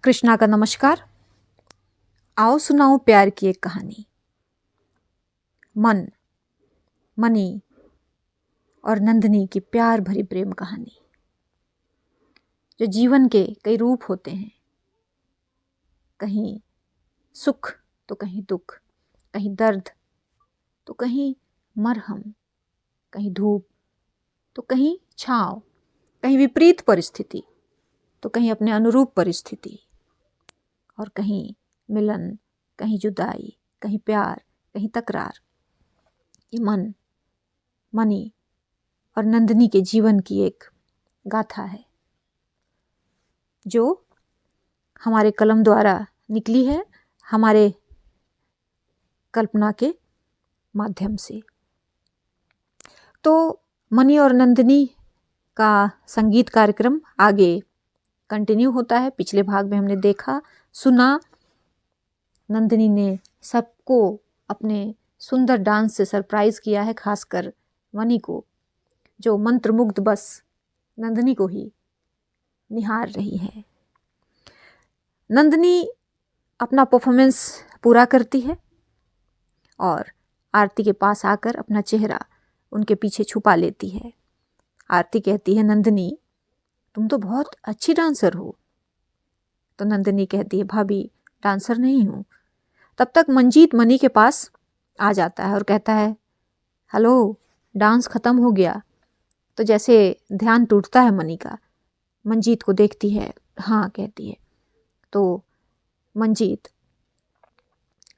कृष्णा का नमस्कार। आओ सुनाऊं प्यार की एक कहानी। मन, मनी और नंदिनी की प्यार भरी प्रेम कहानी, जो जीवन के कई रूप होते हैं। कहीं सुख तो कहीं दुख, कहीं दर्द तो कहीं मरहम, कहीं धूप तो कहीं छांव, कहीं विपरीत परिस्थिति तो कहीं अपने अनुरूप परिस्थिति, और कहीं मिलन, कहीं जुदाई, कहीं प्यार, कहीं तकरार। ये मन, मनी और नंदिनी के जीवन की एक गाथा है, जो हमारे कलम द्वारा निकली है, हमारे कल्पना के माध्यम से। तो मनी और नंदिनी का संगीत कार्यक्रम आगे कंटिन्यू होता है। पिछले भाग में हमने देखा, सुना, नंदिनी ने सबको अपने सुंदर डांस से सरप्राइज किया है, खासकर मनी को, जो मंत्रमुग्ध बस नंदिनी को ही निहार रही है। नंदिनी अपना परफॉर्मेंस पूरा करती है और आरती के पास आकर अपना चेहरा उनके पीछे छुपा लेती है। आरती कहती है, नंदिनी तुम तो बहुत अच्छी डांसर हो। तो नंदिनी कहती है, भाभी डांसर नहीं हूँ। तब तक मंजीत मनी के पास आ जाता है और कहता है, हेलो, डांस खत्म हो गया। तो जैसे ध्यान टूटता है मनी का। मंजीत को देखती है, हाँ कहती है। तो मंजीत,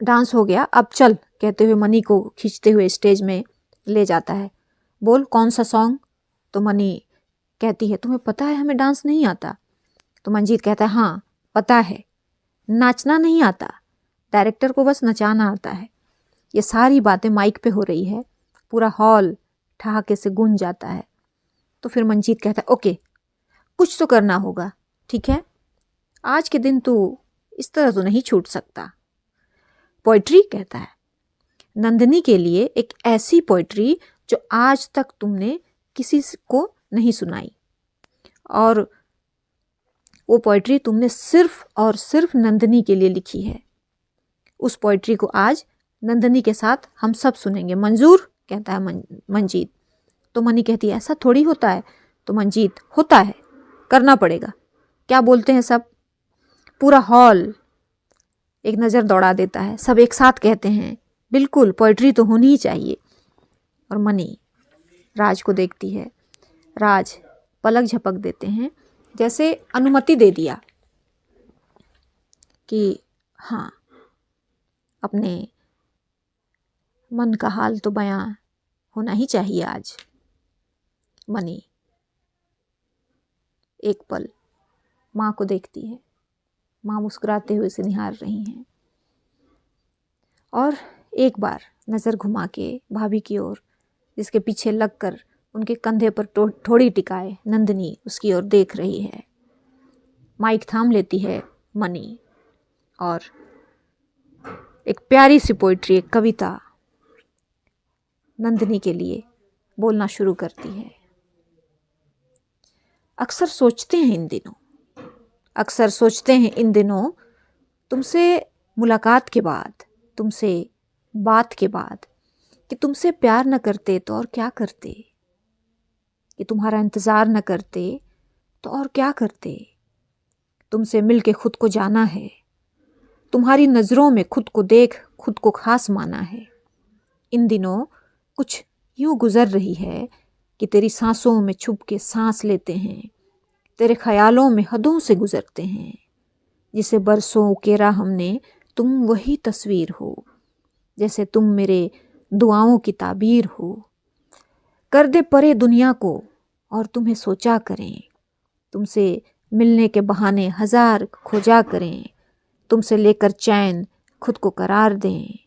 डांस हो गया, अब चल कहते हुए मनी को खींचते हुए स्टेज में ले जाता है। बोल कौन सा सॉन्ग? तो मनी कहती है, तुम्हें पता है हमें डांस नहीं आता। तो मंजीत कहता है, हाँ पता है, नाचना नहीं आता, डायरेक्टर को बस नचाना आता है। ये सारी बातें माइक पे हो रही है, पूरा हॉल ठहाके से गूंज जाता है। तो फिर मंजीत कहता है, ओके कुछ तो करना होगा, ठीक है, आज के दिन तू इस तरह तो नहीं छूट सकता। पोइट्री कहता है, नंदिनी के लिए एक ऐसी पोइट्री जो आज तक तुमने किसी को नहीं सुनाई, और वो पोइट्री तुमने सिर्फ और सिर्फ नंदिनी के लिए लिखी है। उस पोइट्री को आज नंदिनी के साथ हम सब सुनेंगे, मंजूर? कहता है मंजीत। तो मनी कहती है, ऐसा थोड़ी होता है। तो मंजीत, होता है, करना पड़ेगा। क्या बोलते हैं सब? पूरा हॉल एक नज़र दौड़ा देता है, सब एक साथ कहते हैं, बिल्कुल पोइट्री तो होनी ही चाहिए। और मनी राज को देखती है, राज पलक झपक देते हैं, जैसे अनुमति दे दिया कि हाँ, अपने मन का हाल तो बयां होना ही चाहिए आज। मनी एक पल माँ को देखती है, माँ मुस्कुराते हुए उसे निहार रही हैं, और एक बार नज़र घुमा के भाभी की ओर, जिसके पीछे लगकर उनके कंधे पर थोड़ी टिकाए नंदिनी उसकी ओर देख रही है। माइक थाम लेती है मनी और एक प्यारी सी पोइट्री, एक कविता नंदिनी के लिए बोलना शुरू करती है। अक्सर सोचते हैं इन दिनों तुमसे मुलाकात के बाद, तुमसे बात के बाद, कि तुमसे प्यार न करते तो और क्या करते, कि तुम्हारा इंतज़ार न करते तो और क्या करते। तुमसे मिल के खुद को जाना है, तुम्हारी नज़रों में खुद को देख खुद को खास माना है। इन दिनों कुछ यूँ गुज़र रही है कि तेरी सांसों में छुप के सांस लेते हैं, तेरे ख्यालों में हदों से गुज़रते हैं। जिसे बरसों उकेरा हमने, तुम वही तस्वीर हो, जैसे तुम मेरे दुआओं की ताबीर हो। कर दे परे दुनिया को और तुम्हें सोचा करें, तुमसे मिलने के बहाने हजार खोजा करें, तुमसे लेकर चैन खुद को करार दें,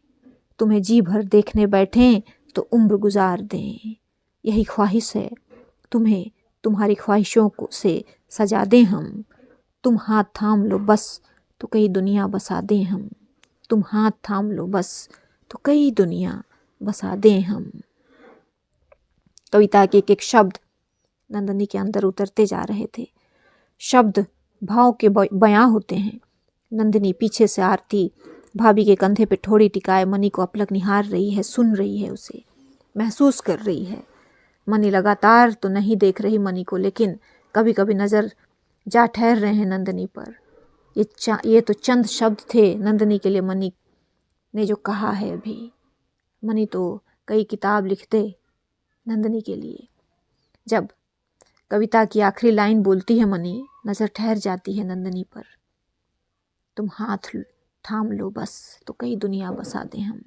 तुम्हें जी भर देखने बैठें तो उम्र गुजार दें। यही ख्वाहिश है तुम्हें, तुम्हारी ख्वाहिशों को से सजा दें हम। तुम हाथ थाम लो बस तो कई दुनिया बसा दें हम, तुम हाथ थाम लो बस तो कई दुनिया बसा दें हम। कविता के एक शब्द नंदिनी के अंदर उतरते जा रहे थे। शब्द भाव के बयां होते हैं, नंदिनी पीछे से आरती भाभी के कंधे पे ठोड़ी टिकाए मनी को अपलक निहार रही है, सुन रही है, उसे महसूस कर रही है। मनी लगातार तो नहीं देख रही मनी को, लेकिन कभी कभी नज़र जा ठहर रहे हैं नंदिनी पर। ये तो चंद शब्द थे नंदिनी के लिए मनी ने जो कहा है अभी। मनी तो कई किताब लिख दे नंदिनी के लिए। जब कविता की आखिरी लाइन बोलती है मनी, नज़र ठहर जाती है नंदिनी पर। तुम हाथ थाम लो बस तो कई दुनिया बसा दे हम,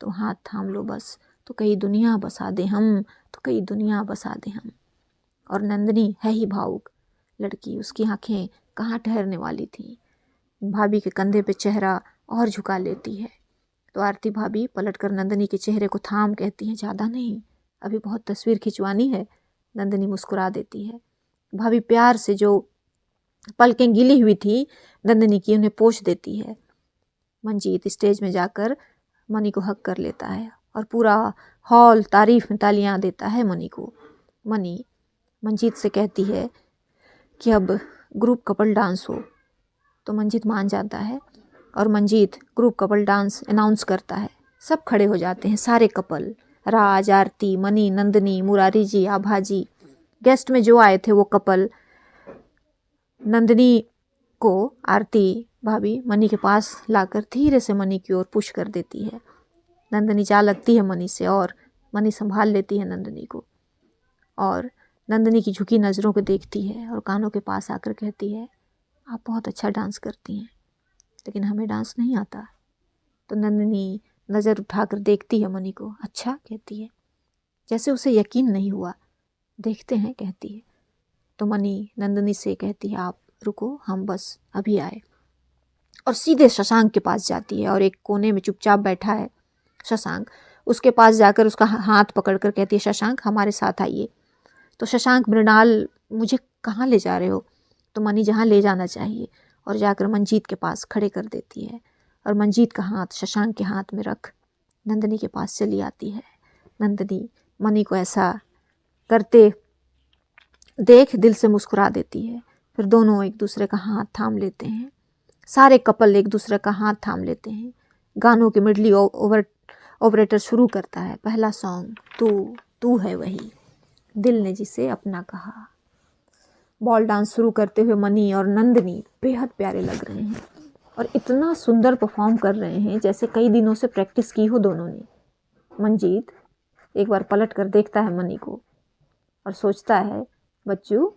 तुम हाथ थाम लो बस तो कई दुनिया बसा दे हम, तो कई दुनिया बसा दे हम। और नंदिनी है ही भावुक लड़की, उसकी आंखें कहाँ ठहरने वाली थी। भाभी के कंधे पे चेहरा और झुका लेती है तो आरती भाभी पलटकर नंदिनी के चेहरे को थाम कहती हैं, ज़्यादा नहीं, अभी बहुत तस्वीर खिंचवानी है। नंदिनी मुस्कुरा देती है। भाभी प्यार से जो पलकें गीली हुई थी नंदिनी की उन्हें पोंछ देती है। मंजीत स्टेज में जाकर मनी को हक कर लेता है और पूरा हॉल तारीफ में तालियां देता है मनी को। मनी मंजीत से कहती है कि अब ग्रुप कपल डांस हो, तो मंजीत मान जाता है और Manjeet group couple dance announce करता है। सब खड़े हो जाते हैं, सारे कपल, राज, आरती, मनी, नंदिनी, मुरारी जी, आभा जी, गेस्ट में जो आए थे वो कपल। नंदिनी को आरती भाभी मनी के पास लाकर धीरे से मनी की ओर पुश कर देती है। नंदिनी जा लगती है मनी से और मनी संभाल लेती है नंदिनी को और नंदिनी की झुकी नज़रों को देखती है और कानों के पास आकर कहती है, आप बहुत अच्छा डांस करती हैं, लेकिन हमें डांस नहीं आता। तो नंदिनी नज़र उठाकर देखती है मनी को। अच्छा, कहती है, जैसे उसे यकीन नहीं हुआ। देखते हैं, कहती है। तो मनी नंदिनी से कहती है, आप रुको, हम बस अभी आए। और सीधे शशांक के पास जाती है और एक कोने में चुपचाप बैठा है शशांक। उसके पास जाकर उसका हाथ पकड़कर कहती है, शशांक हमारे साथ आइए। तो शशांक, मृणाल मुझे कहाँ ले जा रहे हो? तो मनी जहाँ ले जाना चाहिए और जाकर मंजीत के पास खड़े कर देती है और मंजीत का हाथ शशांक के हाथ में रख नंदिनी के पास चली आती है। नंदिनी मनी को ऐसा करते देख दिल से मुस्कुरा देती है। फिर दोनों एक दूसरे का हाथ थाम लेते हैं। सारे कपल एक दूसरे का हाथ थाम लेते हैं। गानों की मिडली ऑपरेटर शुरू करता है। पहला सॉन्ग, तू है वही, दिल ने जिसे अपना कहा। बॉल डांस शुरू करते हुए मनी और नंदिनी बेहद प्यारे लग रहे हैं और इतना सुंदर परफॉर्म कर रहे हैं जैसे कई दिनों से प्रैक्टिस की हो दोनों ने। मंजीत एक बार पलट कर देखता है मनी को और सोचता है, बच्चू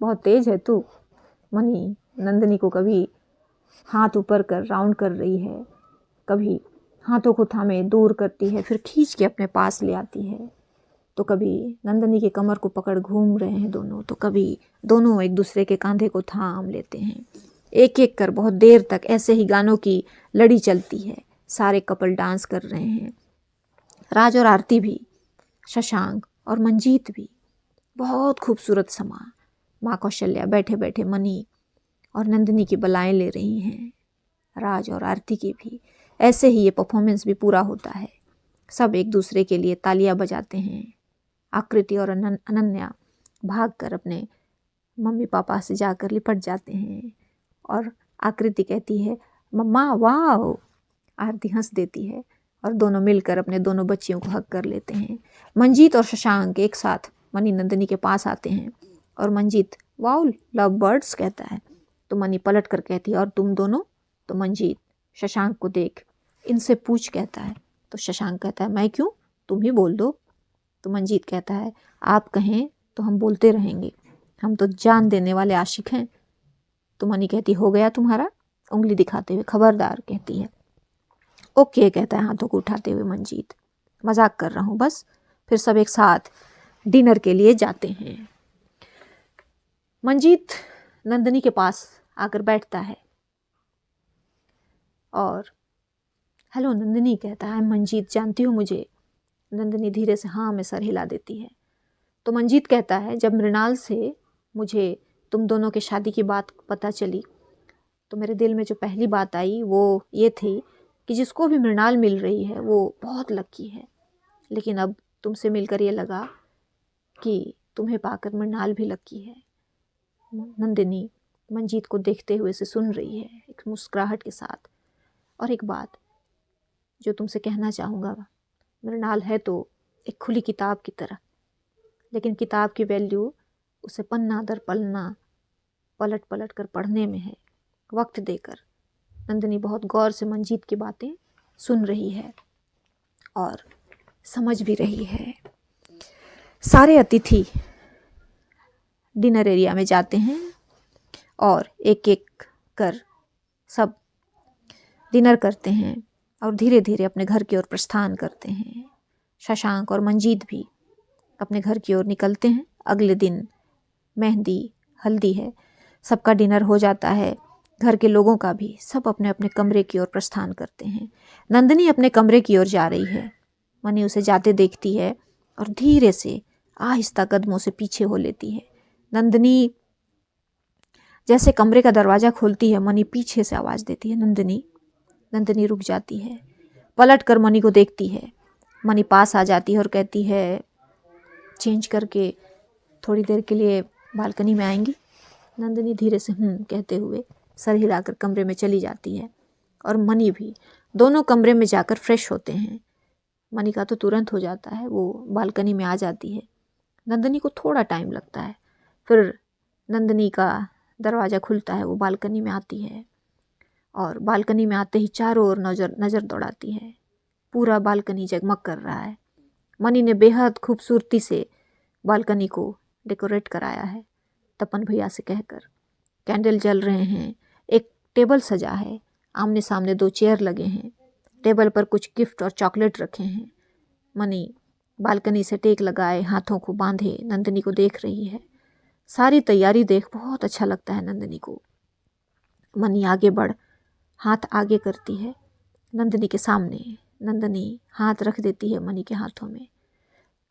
बहुत तेज है तू। मनी नंदिनी को कभी हाथ ऊपर कर राउंड कर रही है, कभी हाथों को थामे दूर करती है, फिर खींच के अपने पास ले आती है। तो कभी नंदिनी के कमर को पकड़ घूम रहे हैं दोनों, तो कभी दोनों एक दूसरे के कंधे को थाम लेते हैं। एक एक कर बहुत देर तक ऐसे ही गानों की लड़ी चलती है। सारे कपल डांस कर रहे हैं, राज और आरती भी, शशांक और मंजीत भी। बहुत खूबसूरत समा। माँ कौशल्या बैठे बैठे मनी और नंदिनी की बलाएं ले रही हैं, राज और आरती की भी। ऐसे ही ये परफॉर्मेंस भी पूरा होता है। सब एक दूसरे के लिए तालियां बजाते हैं। आकृति और अनन्या भागकर अपने मम्मी पापा से जाकर लिपट जाते हैं और आकृति कहती है, मम्मा वाह। आरती हंस देती है और दोनों मिलकर अपने दोनों बच्चियों को हक कर लेते हैं। मंजीत और शशांक एक साथ मनी नंदिनी के पास आते हैं और मंजीत वाओ लव बर्ड्स कहता है। तो मनी पलट कर कहती है, और तुम दोनों? तो मंजीत शशांक को देख इनसे पूछ कहता है। तो शशांक कहता है, मैं क्यों, तुम ही बोल दो। तो मंजीत कहता है, आप कहें तो हम बोलते रहेंगे, हम तो जान देने वाले आशिक हैं। तो मनी कहती, हो गया तुम्हारा, उंगली दिखाते हुए, खबरदार, कहती है। ओके, कहता है हाथों को उठाते हुए मंजीत, मजाक कर रहा हूँ बस। फिर सब एक साथ डिनर के लिए जाते हैं। मंजीत नंदिनी के पास आकर बैठता है और हेलो नंदिनी, कहता है। मंजीत, जानती हो मुझे? नंदिनी धीरे से हाँ में सर हिला देती है। तो मंजीत कहता है, जब मृणाल से मुझे तुम दोनों के शादी की बात पता चली तो मेरे दिल में जो पहली बात आई वो ये थी कि जिसको भी मृणाल मिल रही है वो बहुत लकी है। लेकिन अब तुमसे मिलकर ये लगा कि तुम्हें पाकर मृणाल भी लकी है। नंदिनी मंजीत को देखते हुए से सुन रही है एक मुस्कुराहट के साथ। और एक बात जो तुमसे कहना चाहूँगा, मृणाल है तो एक खुली किताब की तरह, लेकिन किताब की वैल्यू उसे पन्ना दर पन्ना पलट पलट कर पढ़ने में है, वक्त देकर। नंदिनी बहुत गौर से मंजीत की बातें सुन रही है और समझ भी रही है। सारे अतिथि डिनर एरिया में जाते हैं और एक एक कर सब डिनर करते हैं और धीरे धीरे अपने घर की ओर प्रस्थान करते हैं। शशांक और मंजीत भी अपने घर की ओर निकलते हैं। अगले दिन मेहंदी हल्दी है, सबका डिनर हो जाता है, घर के लोगों का भी। सब अपने अपने कमरे की ओर प्रस्थान करते हैं। नंदिनी अपने कमरे की ओर जा रही है। मनी उसे जाते देखती है और धीरे से आहिस्ता कदमों से पीछे हो लेती है। नंदिनी जैसे कमरे का दरवाज़ा खोलती है, मनी पीछे से आवाज़ देती है, नंदिनी। नंदिनी रुक जाती है, पलट कर मनी को देखती है। मनी पास आ जाती है और कहती है, चेंज करके थोड़ी देर के लिए बालकनी में आएंगी। नंदिनी धीरे से कहते हुए सर हिलाकर कमरे में चली जाती है और मनी भी। दोनों कमरे में जाकर फ्रेश होते हैं। मनी का तो तुरंत हो जाता है, वो बालकनी में आ जाती है। नंदिनी को थोड़ा टाइम लगता है, फिर नंदिनी का दरवाज़ा खुलता है, वो बालकनी में आती है और बालकनी में आते ही चारों ओर नज़र दौड़ाती है। पूरा बालकनी जगमग कर रहा है। मनी ने बेहद खूबसूरती से बालकनी को डेकोरेट कराया है, तपन भैया से कहकर। कैंडल जल रहे हैं, एक टेबल सजा है, आमने सामने 2 चेयर लगे हैं, टेबल पर कुछ गिफ्ट और चॉकलेट रखे हैं। मनी बालकनी से टेक लगाए, हाथों को बांधे नंदिनी को देख रही है। सारी तैयारी देख बहुत अच्छा लगता है नंदिनी को। मनी आगे बढ़ हाथ आगे करती है नंदिनी के सामने। नंदिनी हाथ रख देती है मनी के हाथों में।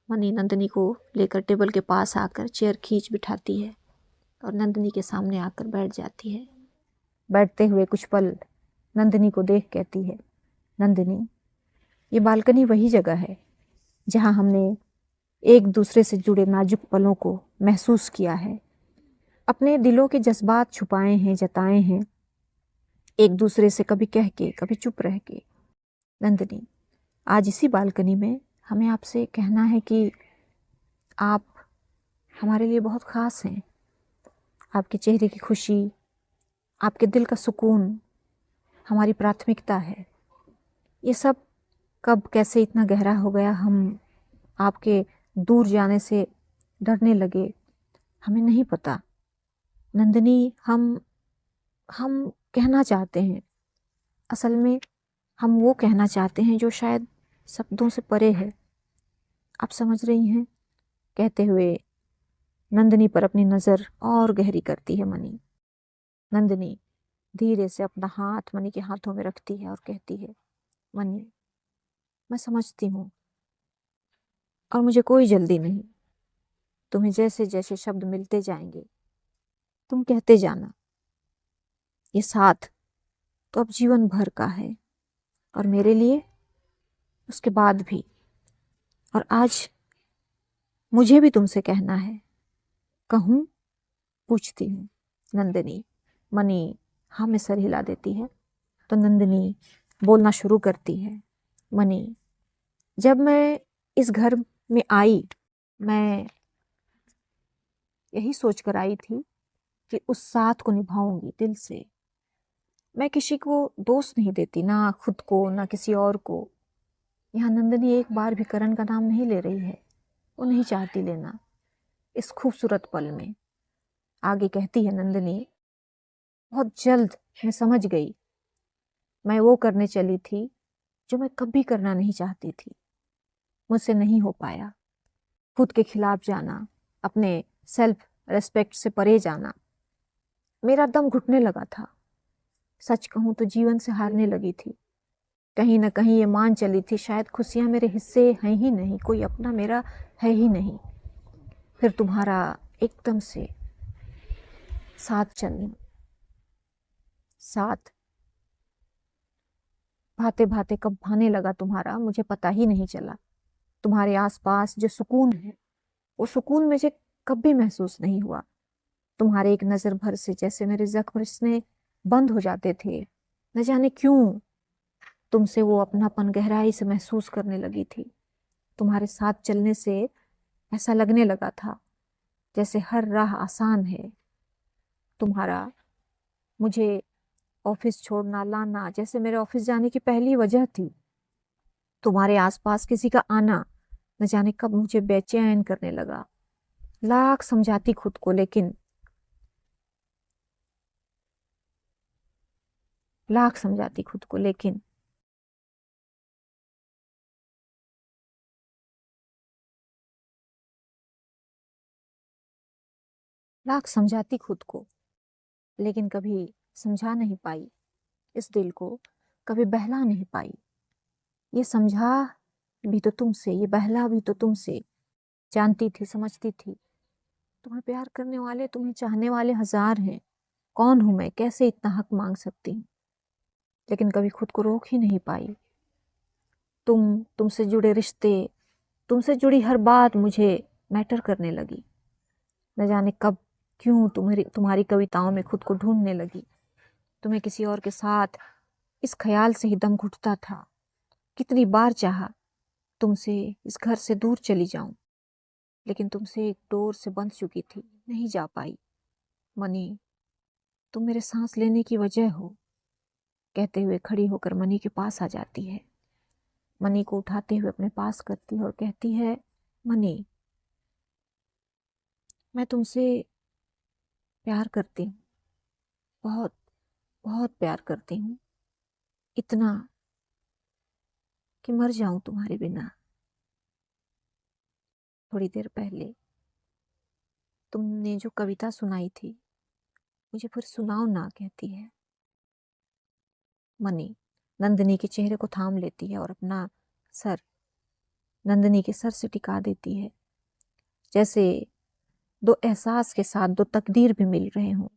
मनी नंदिनी को लेकर टेबल के पास आकर चेयर खींच बिठाती है और नंदिनी के सामने आकर बैठ जाती है। बैठते हुए कुछ पल नंदिनी को देख कहती है, नंदिनी, ये बालकनी वही जगह है जहाँ हमने एक दूसरे से जुड़े नाजुक पलों को महसूस किया है, अपने दिलों के जज्बात छुपाए हैं, जताए हैं, एक दूसरे से कभी कह के कभी चुप रह के। नंदिनी, आज इसी बालकनी में हमें आपसे कहना है कि आप हमारे लिए बहुत ख़ास हैं। आपके चेहरे की खुशी, आपके दिल का सुकून हमारी प्राथमिकता है। ये सब कब कैसे इतना गहरा हो गया, हम आपके दूर जाने से डरने लगे, हमें नहीं पता। नंदिनी, हम कहना चाहते हैं, असल में हम वो कहना चाहते हैं जो शायद शब्दों से परे है। आप समझ रही हैं? कहते हुए नंदिनी पर अपनी नज़र और गहरी करती है मनी। नंदिनी धीरे से अपना हाथ मनी के हाथों में रखती है और कहती है, मनी, मैं समझती हूँ और मुझे कोई जल्दी नहीं। तुम्हें जैसे जैसे शब्द मिलते जाएंगे तुम कहते जाना। ये साथ तो अब जीवन भर का है और मेरे लिए उसके बाद भी। और आज मुझे भी तुमसे कहना है। कहूँ? पूछती हूँ। नंदिनी। मनी हाँ में सर हिला देती है तो नंदिनी बोलना शुरू करती है। मनी, जब मैं इस घर में आई, मैं यही सोचकर आई थी कि उस साथ को निभाऊंगी दिल से। मैं किसी को दोष नहीं देती, ना खुद को ना किसी और को। यहाँ नंदिनी एक बार भी करण का नाम नहीं ले रही है, वो नहीं चाहती लेना इस खूबसूरत पल में। आगे कहती है नंदिनी, बहुत जल्द मैं समझ गई, मैं वो करने चली थी जो मैं कभी करना नहीं चाहती थी, मुझसे नहीं हो पाया। खुद के खिलाफ जाना, अपने सेल्फ रेस्पेक्ट से परे जाना, मेरा दम घुटने लगा था। सच कहूँ तो जीवन से हारने लगी थी। कहीं ना कहीं ये मान चली थी शायद खुशियाँ मेरे हिस्से हैं ही नहीं, कोई अपना मेरा है ही नहीं। फिर तुम्हारा एकदम से साथ चलने, साथ भाते भाते कब भाने लगा तुम्हारा, मुझे पता ही नहीं चला। तुम्हारे आसपास जो सुकून है वो सुकून मुझे कभी महसूस नहीं हुआ। तुम्हारे एक नज़र भर से जैसे मेरे जख्म रिसने बंद हो जाते थे। न जाने क्यों तुमसे वो अपनापन गहराई से महसूस करने लगी थी। तुम्हारे साथ चलने से ऐसा लगने लगा था जैसे हर राह आसान है। तुम्हारा मुझे ऑफिस छोड़ना लाना जैसे मेरे ऑफिस जाने की पहली वजह थी। तुम्हारे आसपास किसी का आना न जाने कब मुझे बेचैन करने लगा। लाख समझाती खुद को लेकिन लाख समझाती खुद को लेकिन लाख समझाती खुद को लेकिन कभी समझा नहीं पाई। इस दिल को कभी बहला नहीं पाई। ये समझा भी तो तुमसे, ये बहला भी तो तुमसे। जानती थी, समझती थी तुम्हें प्यार करने वाले, तुम्हें चाहने वाले हजार हैं। कौन हूं मैं, कैसे इतना हक मांग सकती हूँ? लेकिन कभी खुद को रोक ही नहीं पाई। तुमसे जुड़े रिश्ते, तुमसे जुड़ी हर बात मुझे मैटर करने लगी। न जाने कब क्यों तुम्हारी कविताओं में खुद को ढूंढने लगी। तुम्हें किसी और के साथ इस ख्याल से ही दम घुटता था। कितनी बार चाहा तुमसे इस घर से दूर चली जाऊं, लेकिन तुमसे एक डोर से बंध चुकी थी, नहीं जा पाई। मनी, तुम मेरे सांस लेने की वजह हो, कहते हुए खड़ी होकर मनी के पास आ जाती है। मनी को उठाते हुए अपने पास करती है और कहती है, मनी, मैं तुमसे प्यार करती हूँ, बहुत बहुत प्यार करती हूँ। इतना कि मर जाऊं तुम्हारे बिना। थोड़ी देर पहले तुमने जो कविता सुनाई थी, मुझे फिर सुनाओ ना, कहती है। मनी नंदिनी के चेहरे को थाम लेती है और अपना सर नंदिनी के सर से टिका देती है, जैसे दो एहसास के साथ दो तकदीर भी मिल रहे हों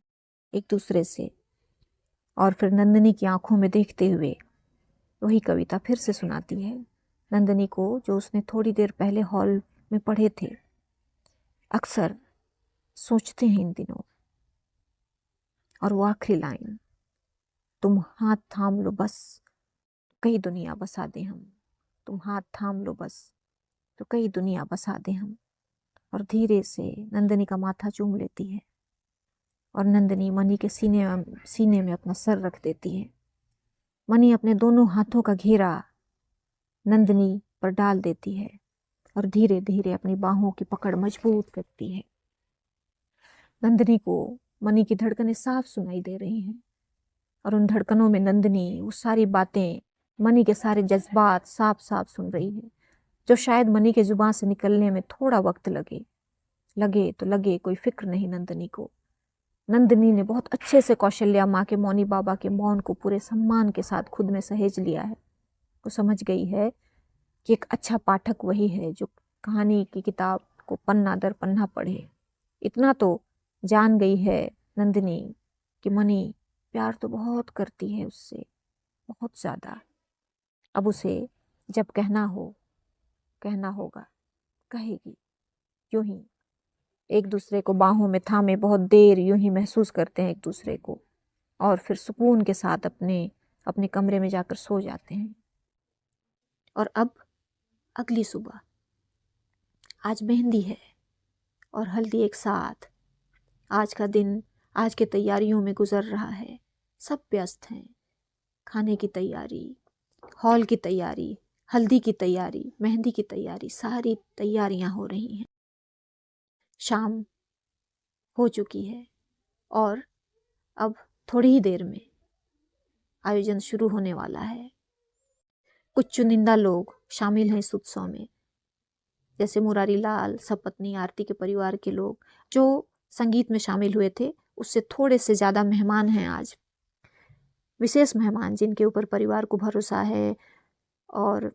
एक दूसरे से। और फिर नंदिनी की आंखों में देखते हुए वही कविता फिर से सुनाती है नंदिनी को, जो उसने थोड़ी देर पहले हॉल में पढ़े थे। अक्सर सोचते हैं इन दिनों, और वो आखिरी लाइन, तुम हाथ थाम लो बस, कई दुनिया बसा दे हम। तुम हाथ थाम लो बस, तो कई दुनिया बसा दे हम। और धीरे से नंदिनी का माथा चूम लेती है और नंदिनी मनी के सीने में अपना सर रख देती है। मनी अपने दोनों हाथों का घेरा नंदिनी पर डाल देती है और धीरे धीरे अपनी बाहों की पकड़ मजबूत करती है। नंदिनी को मनी की धड़कनें साफ सुनाई दे रही हैं और उन धड़कनों में नंदिनी वो सारी बातें, मनी के सारे जज्बात साफ साफ सुन रही है, जो शायद मनी के जुबान से निकलने में थोड़ा वक्त लगे तो लगे, कोई फिक्र नहीं नंदिनी को। नंदिनी ने बहुत अच्छे से कौशल्या माँ के मौनी बाबा के मौन को पूरे सम्मान के साथ खुद में सहेज लिया है। वो समझ गई है कि एक अच्छा पाठक वही है जो कहानी की किताब को पन्ना दर पन्ना पढ़े। इतना तो जान गई है नंदिनी कि मनी प्यार तो बहुत करती है उससे, बहुत ज़्यादा। अब उसे जब कहना होगा, कहेगी। यूं ही एक दूसरे को बाहों में थामे बहुत देर यूं ही महसूस करते हैं एक दूसरे को, और फिर सुकून के साथ अपने अपने कमरे में जाकर सो जाते हैं। और अब अगली सुबह, आज मेहंदी है और हल्दी एक साथ। आज का दिन आज के तैयारियों में गुजर रहा है। सब व्यस्त हैं, खाने की तैयारी, हॉल की तैयारी, हल्दी की तैयारी, मेहंदी की तैयारी, सारी तैयारियां हो रही हैं। शाम हो चुकी है और अब थोड़ी ही देर में आयोजन शुरू होने वाला है। कुछ चुनिंदा लोग शामिल हैं इस उत्सव में, जैसे मुरारी लाल, सपत्नी, आरती के परिवार के लोग जो संगीत में शामिल हुए थे, उससे थोड़े से ज़्यादा मेहमान हैं आज, विशेष मेहमान जिनके ऊपर परिवार को भरोसा है और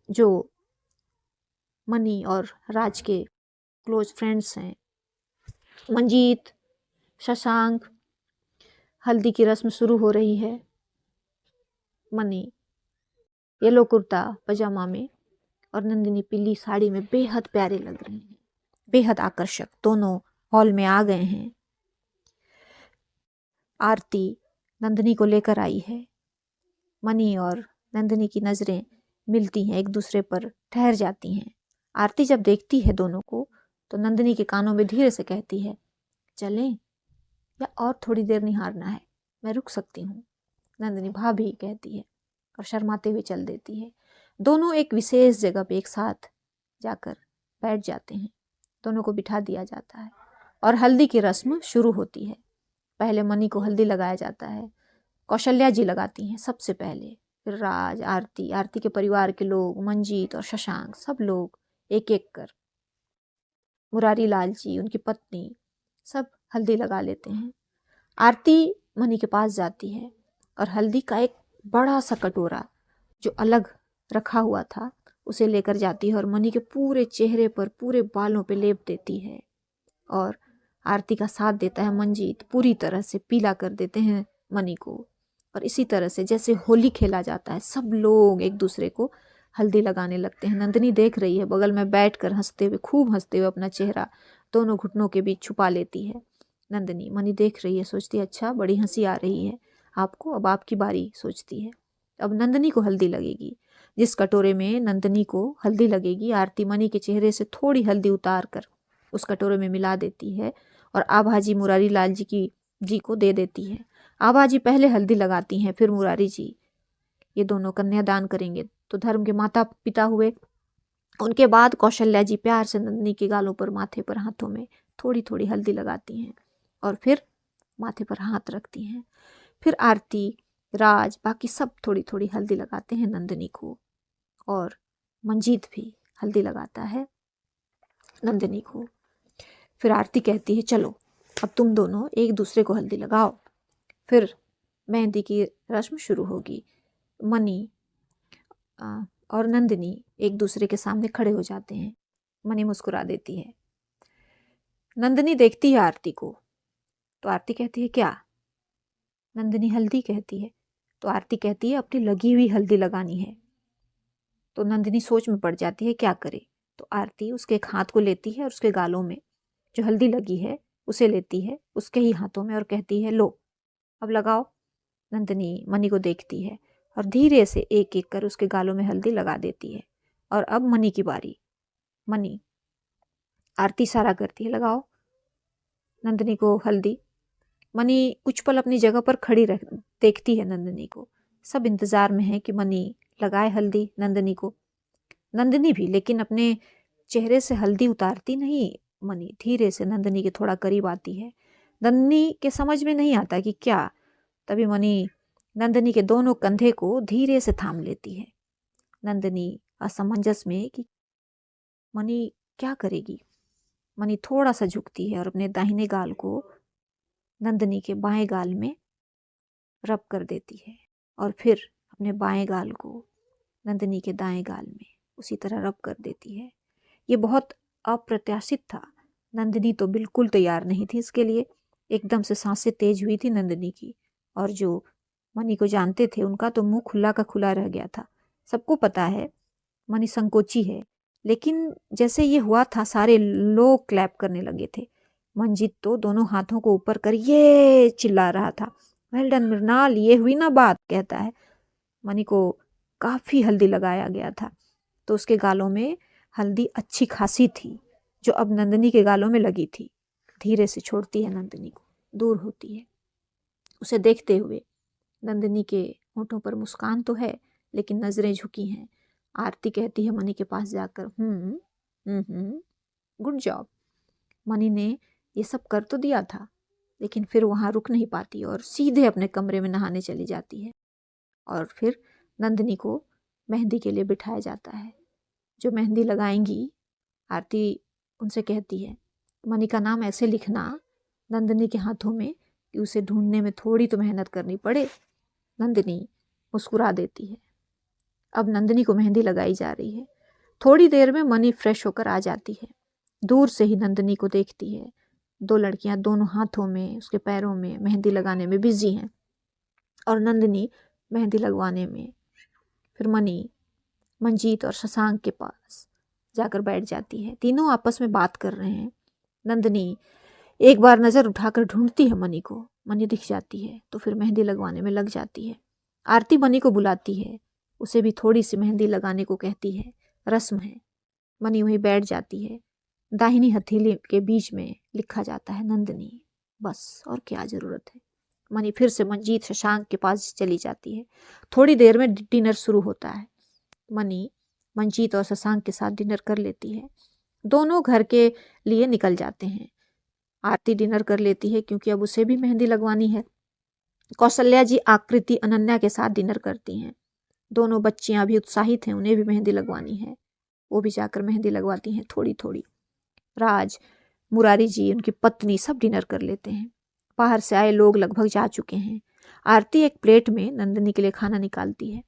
जो मनी और राज के क्लोज फ्रेंड्स हैं। मंजीत, शशांक, हल्दी की रस्म शुरू हो रही है। मनी येलो कुर्ता पजामा में और नंदिनी पीली साड़ी में बेहद प्यारे लग रहे हैं, बेहद आकर्षक। दोनों हॉल में आ गए हैं आरती नंदिनी को लेकर आई है। मनी और नंदिनी की नज़रें मिलती हैं, एक दूसरे पर ठहर जाती हैं। आरती जब देखती है दोनों को तो नंदिनी के कानों में धीरे से कहती है, चलें या और थोड़ी देर निहारना है, मैं रुक सकती हूँ। नंदिनी भाभी कहती है और शर्माते हुए चल देती है। दोनों एक विशेष जगह पे एक साथ जाकर बैठ जाते हैं। दोनों को बिठा दिया जाता है और हल्दी की रस्म शुरू होती है। पहले मनी को हल्दी लगाया जाता है, कौशल्या जी लगाती हैं सबसे पहले, फिर राज, आरती, आरती के परिवार के लोग, मंजीत और शशांक, सब लोग एक एक कर, मुरारी लाल जी, उनकी पत्नी, सब हल्दी लगा लेते हैं। आरती मनी के पास जाती है और हल्दी का एक बड़ा सा कटोरा जो अलग रखा हुआ था उसे लेकर जाती है और मनी के पूरे चेहरे पर, पूरे बालों पे लेप देती है। और आरती का साथ देता है मंजीत, पूरी तरह से पीला कर देते हैं मनी को। और इसी तरह से जैसे होली खेला जाता है, सब लोग एक दूसरे को हल्दी लगाने लगते हैं। नंदिनी देख रही है, बगल में बैठकर हंसते हुए, खूब हंसते हुए अपना चेहरा दोनों घुटनों के बीच छुपा लेती है। नंदिनी, मनी देख रही है, सोचती है अच्छा बड़ी हंसी आ रही है आपको, अब आपकी बारी, सोचती है। अब नंदिनी को हल्दी लगेगी। जिस कटोरे में नंदिनी को हल्दी लगेगी, आरती मनी के चेहरे से थोड़ी हल्दी उतार कर उस कटोरे में मिला देती है और आभाजी मुरारी लाल जी को दे देती है। आभाजी पहले हल्दी लगाती हैं, फिर मुरारी जी। ये दोनों कन्यादान करेंगे तो धर्म के माता पिता हुए। उनके बाद कौशल्या जी प्यार से नंदिनी के गालों पर, माथे पर, हाथों में थोड़ी थोड़ी हल्दी लगाती हैं और फिर माथे पर हाथ रखती हैं। फिर आरती, राज, बाकी सब थोड़ी थोड़ी हल्दी लगाते हैं नंदिनी को और मंजीत भी हल्दी लगाता है नंदिनी को। फिर आरती कहती है चलो अब तुम दोनों एक दूसरे को हल्दी लगाओ। फिर मेहंदी की रस्म शुरू होगी। मनी और नंदिनी एक दूसरे के सामने खड़े हो जाते हैं। मनी मुस्कुरा देती है। नंदिनी देखती है आरती को तो आरती कहती है क्या? नंदिनी हल्दी कहती है तो आरती कहती है अपनी लगी हुई हल्दी लगानी है। तो नंदिनी सोच में पड़ जाती है क्या करे। तो आरती उसके एक हाथ को लेती है और उसके गालों में जो हल्दी लगी है उसे लेती है उसके ही हाथों में और कहती है लो अब लगाओ। नंदिनी मनी को देखती है और धीरे से एक एक कर उसके गालों में हल्दी लगा देती है। और अब मनी की बारी। मनी, आरती इशारा करती है लगाओ नंदिनी को हल्दी। मनी कुछ पल अपनी जगह पर खड़ी देखती है नंदिनी को। सब इंतजार में है कि मनी लगाए हल्दी नंदिनी को। नंदिनी भी, लेकिन अपने चेहरे से हल्दी उतारती नहीं। मनी धीरे से नंदिनी के थोड़ा करीब आती है। नंदिनी के समझ में नहीं आता कि क्या। तभी मनी नंदिनी के दोनों कंधे को धीरे से थाम लेती है। नंदिनी असमंजस में कि मनी क्या करेगी। मनी थोड़ा सा झुकती है और अपने दाहिने गाल को नंदिनी के बाएं गाल में रब कर देती है और फिर अपने बाएं गाल को नंदिनी के दाएं गाल में उसी तरह रब कर देती है। ये बहुत अप्रत्याशित था। नंदिनी तो बिल्कुल तैयार नहीं थी इसके लिए। एकदम से सांसें तेज हुई थी नंदिनी की और जो मनी को जानते थे उनका तो मुंह खुला का खुला रह गया था। सबको पता है मनी संकोची है, लेकिन जैसे ये हुआ था सारे लोग क्लैप करने लगे थे। मंजीत तो दोनों हाथों को ऊपर कर ये चिल्ला रहा था, वेल डन मृणाल, ये हुई ना बात, कहता है। मनी को काफ़ी हल्दी लगाया गया था तो उसके गालों में हल्दी अच्छी खासी थी जो अब नंदिनी के गालों में लगी थी। धीरे से छोड़ती है नंदिनी को, दूर होती है। उसे देखते हुए नंदिनी के होठों पर मुस्कान तो है लेकिन नज़रें झुकी हैं। आरती कहती है मनी के पास जाकर गुड जॉब। मनी ने ये सब कर तो दिया था लेकिन फिर वहाँ रुक नहीं पाती और सीधे अपने कमरे में नहाने चली जाती है। और फिर नंदिनी को मेहंदी के लिए बिठाया जाता है। जो मेहंदी लगाएंगी आरती उनसे कहती है मनी का नाम ऐसे लिखना नंदिनी के हाथों में कि उसे ढूंढने में थोड़ी तो मेहनत करनी पड़े। नंदिनी मुस्कुरा देती है। अब नंदिनी को मेहंदी लगाई जा रही है। थोड़ी देर में मनी फ्रेश होकर आ जाती है। दूर से ही नंदिनी को देखती है। दो लड़कियां दोनों हाथों में, उसके पैरों में मेहंदी लगाने में बिजी हैं और नंदिनी मेहंदी लगवाने में। फिर मनी मंजीत और शशांक के पास जाकर बैठ जाती है। तीनों आपस में बात कर रहे हैं। नंदिनी एक बार नज़र उठाकर ढूंढती है मनी को मनी दिख जाती है तो फिर मेहंदी लगवाने में लग जाती है। आरती मनी को बुलाती है, उसे भी थोड़ी सी मेहंदी लगाने को कहती है, रस्म है। मनी वहीं बैठ जाती है। दाहिनी हथेली के बीच में लिखा जाता है नंदिनी। बस और क्या ज़रूरत है। मनी फिर से मंजीत शशांक के पास चली जाती है। थोड़ी देर में डिनर शुरू होता है। मनी मंजीत और शशांक के साथ डिनर कर लेती है। दोनों घर के लिए निकल जाते हैं। आरती डिनर कर लेती है क्योंकि अब उसे भी मेहंदी लगवानी है। कौशल्या जी आकृति अनन्या के साथ डिनर करती हैं। दोनों बच्चियां भी उत्साहित हैं, उन्हें भी मेहंदी लगवानी है। वो भी जाकर मेहंदी लगवाती हैं थोड़ी थोड़ी। राज, मुरारी जी, उनकी पत्नी सब डिनर कर लेते हैं। बाहर से आए लोग लगभग जा चुके हैं। आरती एक प्लेट में नंदिनी के लिए खाना निकालती है।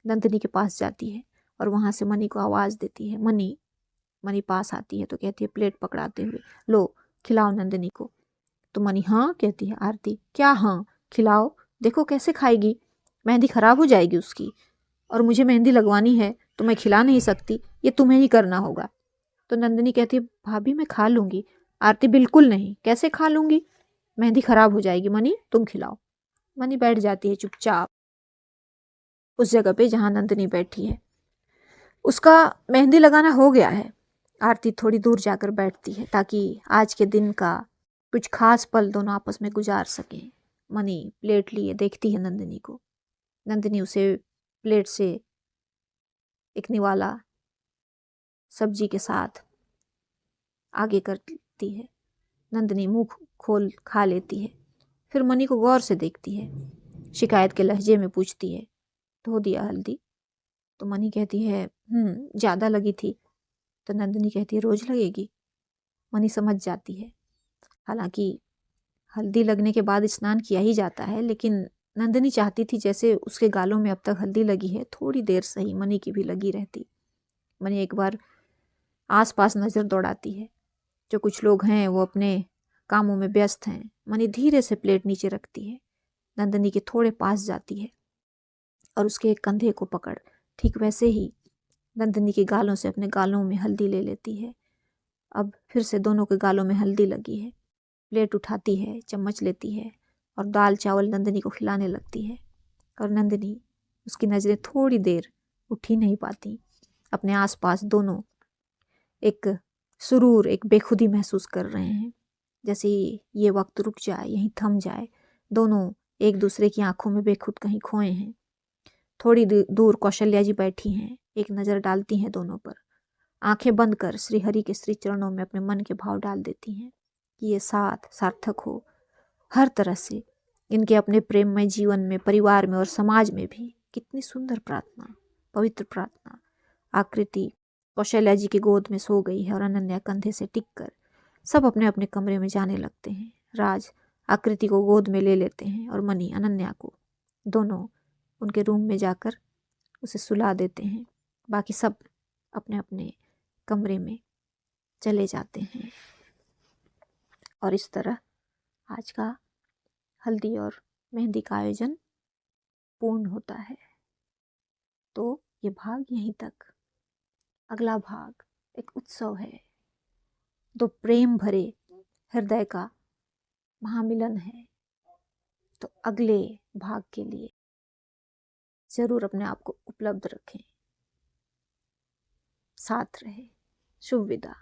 नंदिनी के पास जाती है और वहां से मनी को आवाज़ देती है, मनी। मनी पास आती है तो कहती है प्लेट पकड़ाते हुए, लो खिलाओ नंदिनी को। तो मनी हाँ कहती है। आरती, क्या हाँ? खिलाओ, देखो कैसे खाएगी, मेहंदी खराब हो जाएगी उसकी, और मुझे मेहंदी लगवानी है तो मैं खिला नहीं सकती, ये तुम्हें ही करना होगा। तो नंदिनी कहती है भाभी मैं खा लूंगी। आरती, बिल्कुल नहीं, कैसे खा लूंगी, मेहंदी खराब हो जाएगी, मनी तुम खिलाओ। मनी बैठ जाती है चुपचाप उस जगह पे जहां नंदिनी बैठी है। उसका मेहंदी लगाना हो गया है। आरती थोड़ी दूर जाकर बैठती है ताकि आज के दिन का कुछ खास पल दोनों आपस में गुजार सकें। मनी प्लेट लिए देखती है नंदिनी को। नंदिनी उसे प्लेट से एक निवाला सब्जी के साथ आगे करती है। नंदिनी मुंह खोल खा लेती है, फिर मनी को गौर से देखती है। शिकायत के लहजे में पूछती है, धो दिया हल्दी? तो मनी कहती है ज़्यादा लगी थी। तो नंदिनी कहती है रोज लगेगी? मनी समझ जाती है। हालांकि हल्दी लगने के बाद स्नान किया ही जाता है, लेकिन नंदिनी चाहती थी जैसे उसके गालों में अब तक हल्दी लगी है, थोड़ी देर सही मनी की भी लगी रहती। मनी एक बार आसपास नज़र दौड़ाती है। जो कुछ लोग हैं वो अपने कामों में व्यस्त हैं। मनी धीरे से प्लेट नीचे रखती है, नंदिनी के थोड़े पास जाती है और उसके एक कंधे को पकड़ ठीक वैसे ही नंदिनी के गालों से अपने गालों में हल्दी ले लेती है। अब फिर से दोनों के गालों में हल्दी लगी है। प्लेट उठाती है, चम्मच लेती है और दाल चावल नंदिनी को खिलाने लगती है। और नंदिनी, उसकी नज़रें थोड़ी देर उठ ही नहीं पाती। अपने आसपास दोनों एक सुरूर, एक बेखुदी महसूस कर रहे हैं, जैसे ये वक्त रुक जाए, यहीं थम जाए। दोनों एक दूसरे की आंखों में बेखुद कहीं खोए हैं। थोड़ी दूर कौशल्या जी बैठी हैं, एक नज़र डालती हैं दोनों पर। आंखें बंद कर श्री हरि के श्री चरणों में अपने मन के भाव डाल देती हैं कि ये साथ सार्थक हो हर तरह से। इनके अपने प्रेममय जीवन में, परिवार में और समाज में भी कितनी सुंदर प्रार्थना, पवित्र प्रार्थना। आकृति कौशल्या जी की गोद में सो गई है और अनन्या कंधे से टिक कर सब अपने अपने कमरे में जाने लगते हैं। राज आकृति को गोद में ले लेते हैं और मनी अनन्या को। दोनों उनके रूम में जाकर उसे सुला देते हैं। बाकी सब अपने अपने कमरे में चले जाते हैं। और इस तरह आज का हल्दी और मेहंदी का आयोजन पूर्ण होता है। तो ये भाग यहीं तक। अगला भाग एक उत्सव है, दो प्रेम भरे हृदय का महामिलन है। तो अगले भाग के लिए जरूर अपने आप को उपलब्ध रखें। साथ रहे। शुभ विदा।